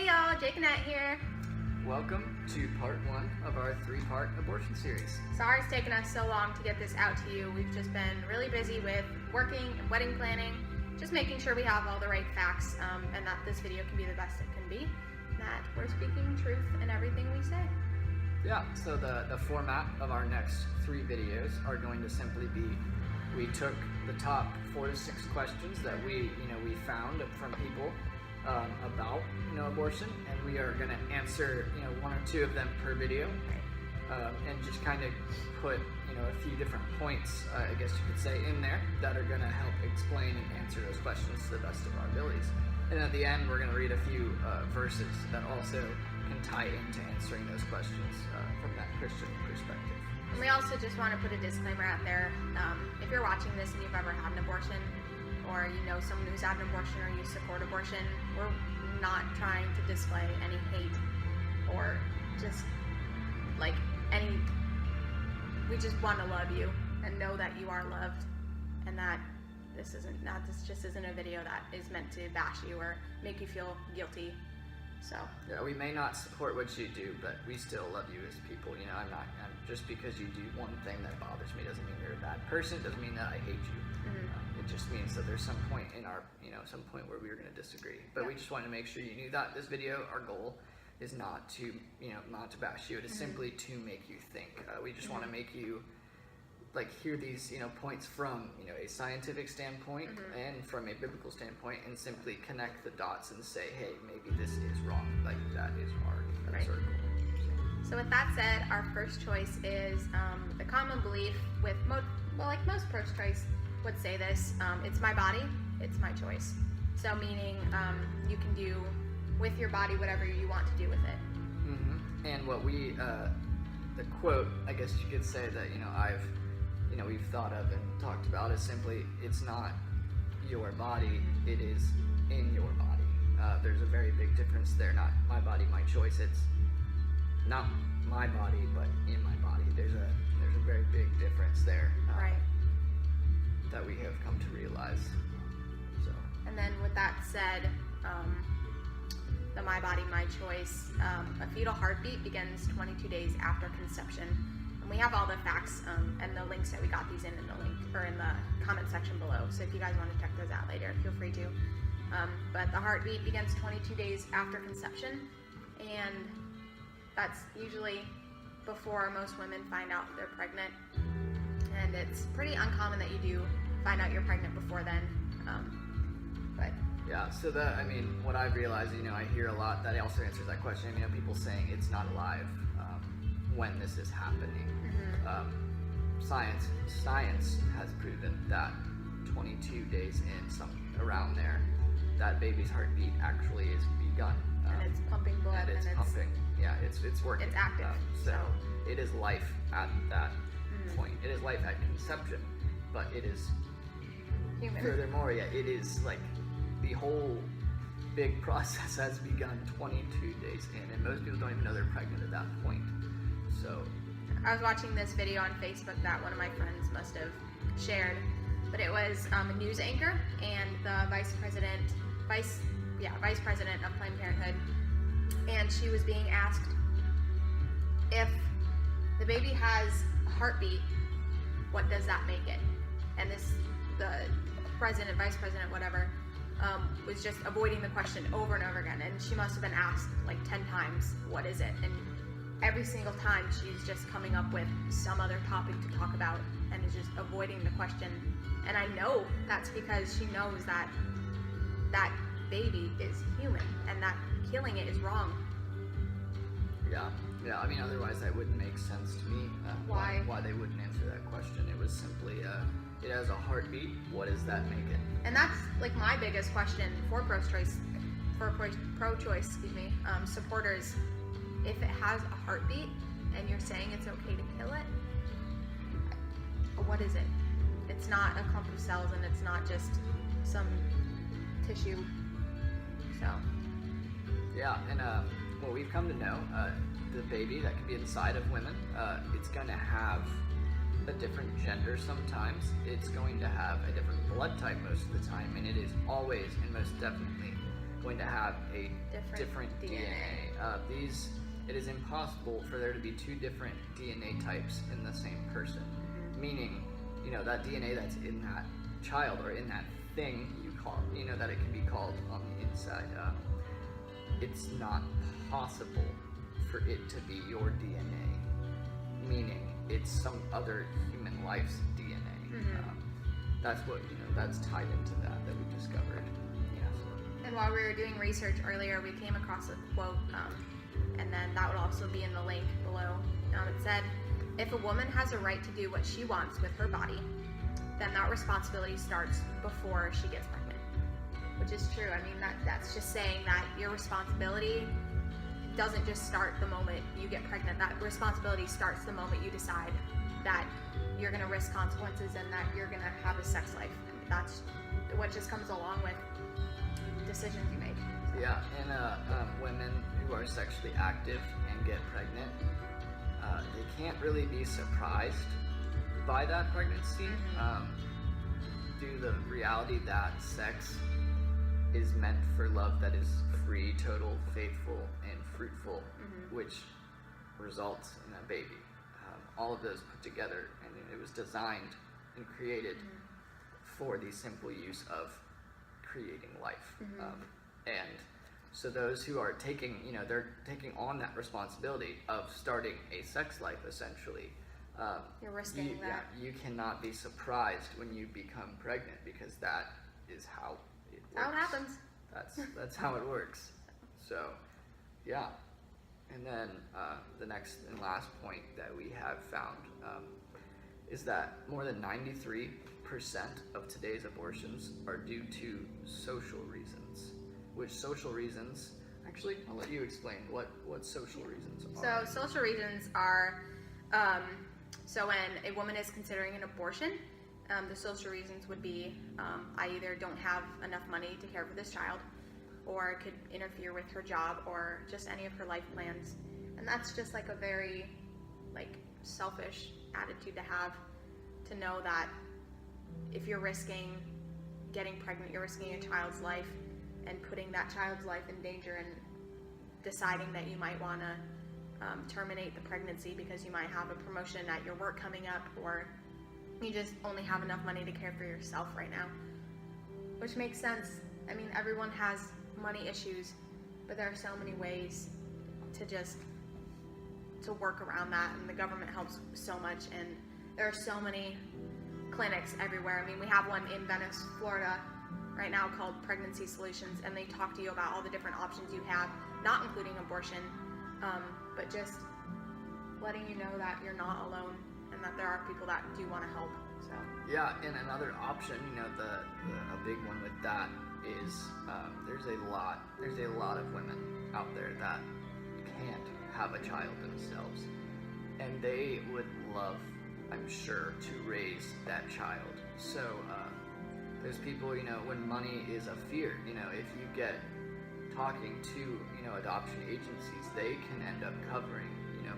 Hey y'all, Jake and Annette here. Welcome to part one of our three-part abortion series. Sorry it's taken us so long to get this out to you. We've just been really busy with working and wedding planning, just making sure we have all the right facts and that this video can be the best it can be, and that we're speaking truth in everything we say. Yeah, so the format of our next three videos are going to simply be, we took the top 4 to 6 questions that we found from people about abortion, and we are going to answer 1 or 2 of them per video, and just kind of put a few different points, I guess you could say, in there that are going to help explain and answer those questions to the best of our abilities. And at the end, we're going to read a few verses that also can tie into answering those questions from that Christian perspective. And we also just want to put a disclaimer out there. If you're watching this and you've ever had an abortion, or you know someone who's had an abortion, or you support abortion, we're not trying to display any hate or just we just want to love you and know that you are loved, and that this just isn't a video that is meant to bash you or make you feel guilty. So yeah, we may not support what you do, but we still love you as people. I'm just because you do one thing that bothers me doesn't mean you're a bad person. It doesn't mean that I hate you. It just means that there's some point in our, some point where we're going to disagree. But we just wanted to make sure you knew that this video, our goal is not to, not to bash you. It is simply to make you think. We just want to make you hear these, points from, a scientific standpoint and from a biblical standpoint, and simply connect the dots and say, hey, maybe this is wrong. That is hard. That's our goal. So with that said, our first choice is the common belief with most pro-choice would say this: it's my body, it's my choice. So meaning you can do with your body whatever you want to do with it. And what we, the quote, I guess you could say that we've thought of and talked about is simply, it's not your body, it is in your body. There's a very big difference there. Not my body, my choice. It's not my body, but in my body. There's a very big difference there. Right. That we have come to realize. So. And then with that said, the my body, my choice, a fetal heartbeat begins 22 days after conception. And we have all the facts and the links that we got these in the link or in the comment section below. So if you guys want to check those out later, feel free to. But the heartbeat begins 22 days after conception, and that's usually before most women find out they're pregnant. And it's pretty uncommon that you do find out you're pregnant before then. But yeah, so what I've realized, I hear a lot that also answers that question. People saying it's not alive when this is happening. Science has proven that 22 days in, around there, that baby's heartbeat actually is begun. And it's pumping blood. And it's pumping. Yeah, it's working. It's active. So it is life at that point. It is life at conception, but it is human. Furthermore, it is the whole big process has begun 22 days in, and most people don't even know they're pregnant at that point. So I was watching this video on Facebook that one of my friends must have shared, but it was a news anchor and the vice president of Planned Parenthood, and she was being asked if the baby has a heartbeat, what does that make it? And the president, vice president, whatever, was just avoiding the question over and over again, and she must have been asked 10 times, what is it? And every single time she's just coming up with some other topic to talk about and is just avoiding the question. And I know that's because she knows that that baby is human and that killing it is wrong. Yeah. Otherwise that wouldn't make sense to me. Why they wouldn't answer that question? It was simply, it has a heartbeat. What does that make it? And that's my biggest question for pro-choice, supporters. If it has a heartbeat and you're saying it's okay to kill it, what is it? It's not a clump of cells, and it's not just some tissue. So yeah, and what we've come to know, the baby that can be inside of women, it's going to have a different gender sometimes. It's going to have a different blood type most of the time, and it is always and most definitely going to have a Different DNA. It is impossible for there to be two different DNA types in the same person. Meaning, that DNA that's in that child or in that thing you call, that it can be called on the inside. It's not possible for it to be your DNA. Meaning, it's some other human life's DNA. That's what that's tied into that we discovered. Yes. And while we were doing research earlier, we came across a quote, and then that would also be in the link below. It said, "If a woman has a right to do what she wants with her body, then that responsibility starts before she gets pregnant." Which is true. I mean, that's just saying that your responsibility doesn't just start the moment you get pregnant. That responsibility starts the moment you decide that you're going to risk consequences and that you're going to have a sex life. And that's what just comes along with decisions you make. Yeah, and women who are sexually active and get pregnant, they can't really be surprised by that pregnancy due to the reality that sex is meant for love that is free, total, faithful, and fruitful, which results in a baby. All of those put together, and it was designed and created for the simple use of creating life. And so those who are taking, they're taking on that responsibility of starting a sex life, essentially. You're risking that. Yeah, you cannot be surprised when you become pregnant, because that is how it works. How it happens. That's how it works. So, yeah. And then the next and last point that we have found is that more than 93% of today's abortions are due to social reasons. Which social reasons, actually, I'll let you explain what social reasons are. So social reasons are, so when a woman is considering an abortion, the social reasons would be, I either don't have enough money to care for this child, or it could interfere with her job, or just any of her life plans. And that's just like a very selfish attitude to have, to know that if you're risking getting pregnant, you're risking a child's life and putting that child's life in danger, and deciding that you might want to terminate the pregnancy because you might have a promotion at your work coming up, or you just only have enough money to care for yourself right now. Which makes sense. I mean, everyone has money issues, but there are so many ways to work around that, and the government helps so much, and there are so many clinics everywhere. I mean, we have one in Venice, Florida right now called Pregnancy Solutions, and they talk to you about all the different options you have, not including abortion, but just letting you know that you're not alone and that there are people that do want to help. So yeah, and another option, a big one with that is there's a lot of women out there that can't have a child themselves, and they would love, I'm sure, to raise that child. So there's people, when money is a fear, if you get talking to adoption agencies, they can end up covering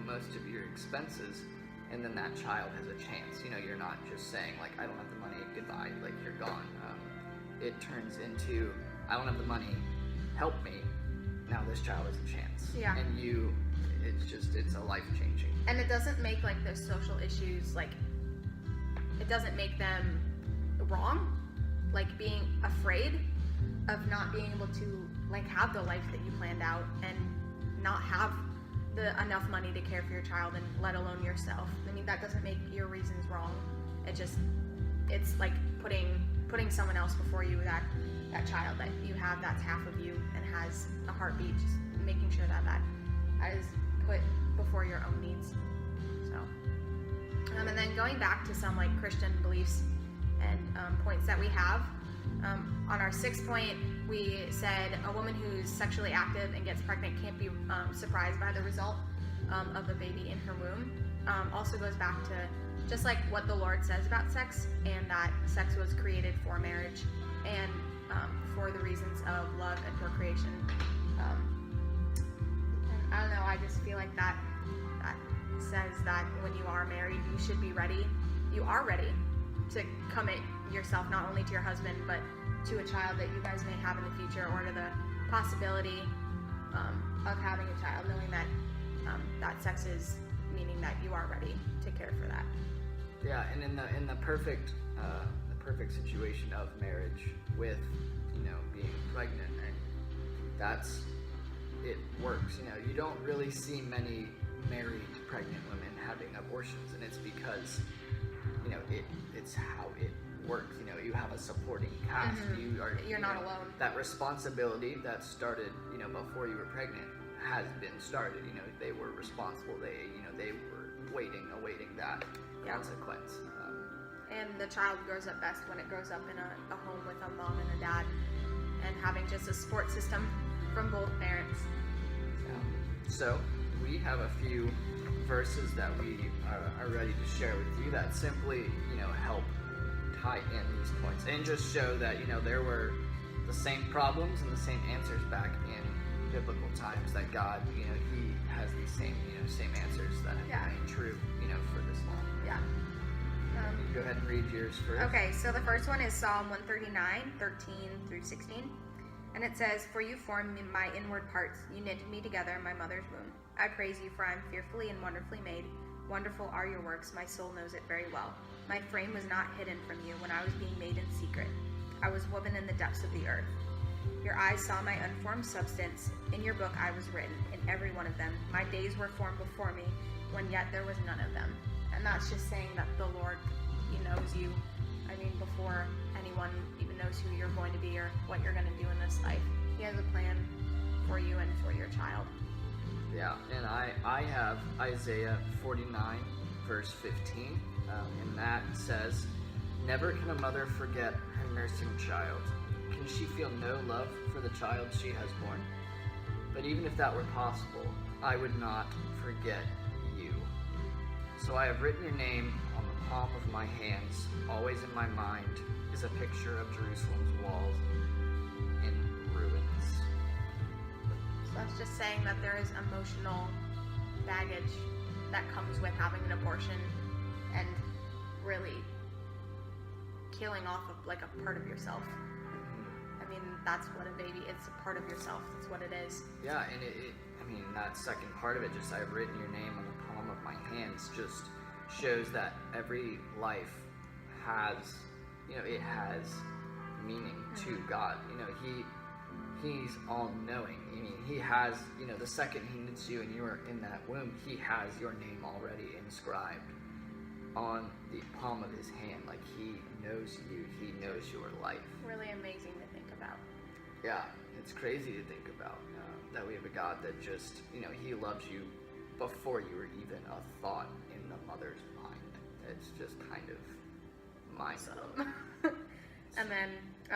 most of your expenses, and then that child has a chance. You're not just saying I don't have the money, goodbye, you're gone. It turns into, I don't have the money, help me, now this child has a chance. Yeah. And it's a life changing. And it doesn't make those social issues, it doesn't make them wrong, being afraid of not being able to have the life that you planned out, and not have enough money to care for your child, and let alone yourself. I mean, that doesn't make your reasons wrong. It's like putting someone else before you, that child that you have, that's half of you and has a heartbeat, just making sure that is put before your own needs. So and then going back to some Christian beliefs and points that we have, on our 6th point, we said a woman who's sexually active and gets pregnant can't be surprised by the result of the baby in her womb. Also goes back to just what the Lord says about sex, and that sex was created for marriage and for the reasons of love and procreation. And I don't know, I just feel that says that when you are married, you should be ready. You are ready to commit yourself not only to your husband, but to a child that you guys may have in the future, or to the possibility of having a child, knowing that that sex is meaning that you are ready to care for that. Yeah, and in the perfect situation of marriage with, being pregnant, and that's, it works. You don't really see many married pregnant women having abortions, and it's because it's how it works. You have a supporting cast. Mm-hmm. You're not alone. That responsibility that started before you were pregnant has been started. They were responsible. They were awaiting that consequence. And the child grows up best when it grows up in a home with a mom and a dad, and having just a support system from both parents. So we have a few verses that we are ready to share with you that simply, help tie in these points and just show that, there were the same problems and the same answers back in biblical times, that God, He has these same answers that have remained true, for this long. Yeah. Go ahead and read yours first. Okay, so the first one is Psalm 139, 13 through 16. And it says, "For you formed my inward parts, you knitted me together in my mother's womb. I praise you, for I am fearfully and wonderfully made. Wonderful are your works, my soul knows it very well. My frame was not hidden from you when I was being made in secret. I was woven in the depths of the earth. Your eyes saw my unformed substance. In your book I was written, in every one of them. My days were formed before me, when yet there was none of them." And that's just saying that the Lord, He knows you. I mean, before anyone even knows who you're going to be or what you're going to do in this life. He has a plan for you and for your child. Yeah, and I have Isaiah 49, verse 15, and that says, "Never can a mother forget her nursing child. Can she feel no love for the child she has born? But even if that were possible, I would not forget you. So I have written your name on the palm of my hands. Always in my mind is a picture of Jerusalem's walls in ruins." So that's just saying that there is emotional baggage that comes with having an abortion and really killing off of like a part of yourself. I mean, that's what a baby is, a part of yourself. That's what it is. Yeah, and that second part of it, just I've written your name on the palm of my hands, just shows that every life has, it has meaning to God. He's all-knowing. He has, the second He knits you and you are in that womb, He has your name already inscribed on the palm of His hand. Like, He knows you. He knows your life. Really amazing to think about. Yeah, it's crazy to think about that we have a God that just, He loves you before you were even a thought in the mother's mind. It's just kind of mind-blowing. And then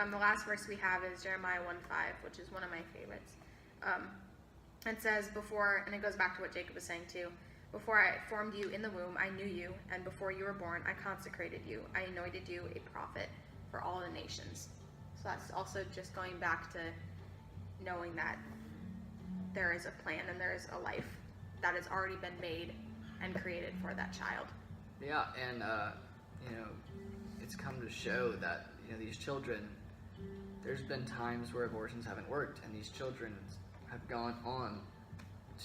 the last verse we have is Jeremiah 1:5, which is one of my favorites. It says, "Before," and it goes back to what Jacob was saying too, "Before I formed you in the womb, I knew you, and before you were born, I consecrated you. I anointed you a prophet for all the nations." So that's also just going back to knowing that there is a plan and there is a life that has already been made and created for that child. Yeah, and it's come to show that these children, there's been times where abortions haven't worked, and these children have gone on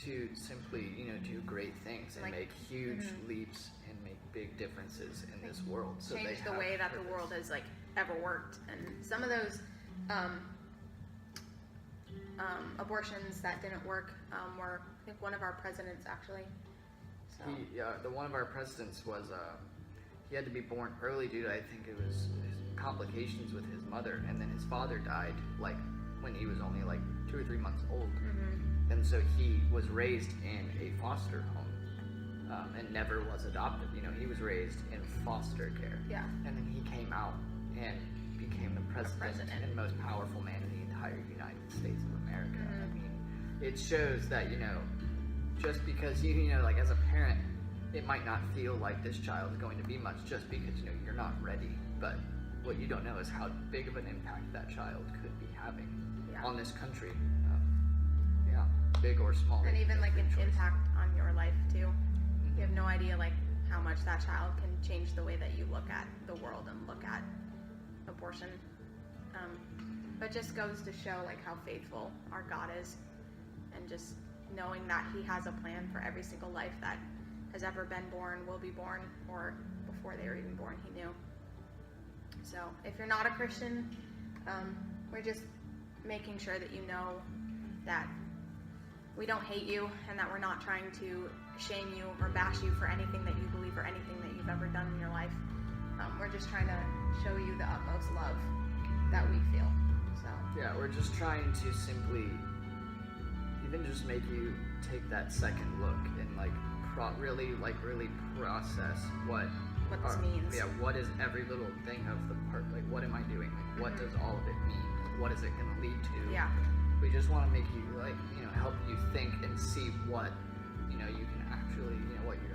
to simply do great things and make huge leaps and make big differences in this world. So change they the way that purpose. The world has ever worked. And some of those abortions that didn't work were, I think, one of our presidents actually. So. One of our presidents was he had to be born early due to, I think it was complications with his mother, and then his father died when he was only 2 or 3 months old. And so he was raised in a foster home and never was adopted. He was raised in foster care. Yeah. And then he came out and became the president and most powerful man in the entire United States of America. I mean, it shows that, just because as a parent, it might not feel like this child is going to be much just because, you're not ready. But what you don't know is how big of an impact that child could be having on this country. Big or small. And even an impact on your life too. You have no idea how much that child can change the way that you look at the world and look at abortion. But just goes to show like how faithful our God is, and just knowing that He has a plan for every single life that has ever been born, will be born, or before they were even born, He knew. So if you're not a Christian, we're just making sure that you know that we don't hate you, and that we're not trying to shame you or bash you for anything that you believe or anything that you've ever done in your life. We're just trying to show you the utmost love that we feel. So Yeah, we're just trying to simply even just make you take that second look and really process what this means. Yeah, what is every little thing of the part? Like, what am I doing? Like, what does all of it mean? Like, what is it going to lead to? Yeah. We just want to make you help you think and see what you can actually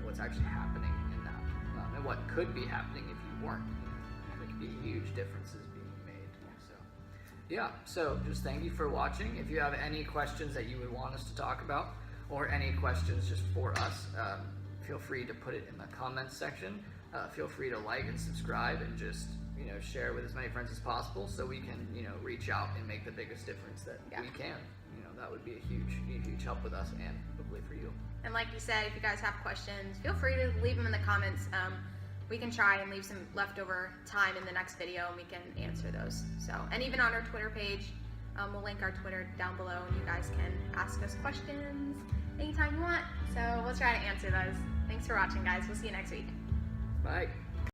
what's actually happening in that, and what could be happening if you weren't. There could be huge differences being made. So just thank you for watching. If you have any questions that you would want us to talk about, or any questions just for us, feel free to put it in the comments section. Feel free to like and subscribe, and just share with as many friends as possible, so we can reach out and make the biggest difference that we can. That would be a huge help with us, and hopefully for you. And like you said, if you guys have questions, feel free to leave them in the comments. We can try and leave some leftover time in the next video, and we can answer those. So, and even on our Twitter page, we'll link our Twitter down below, and you guys can ask us questions anytime you want. So we'll try to answer those. Thanks for watching, guys. We'll see you next week. Bye.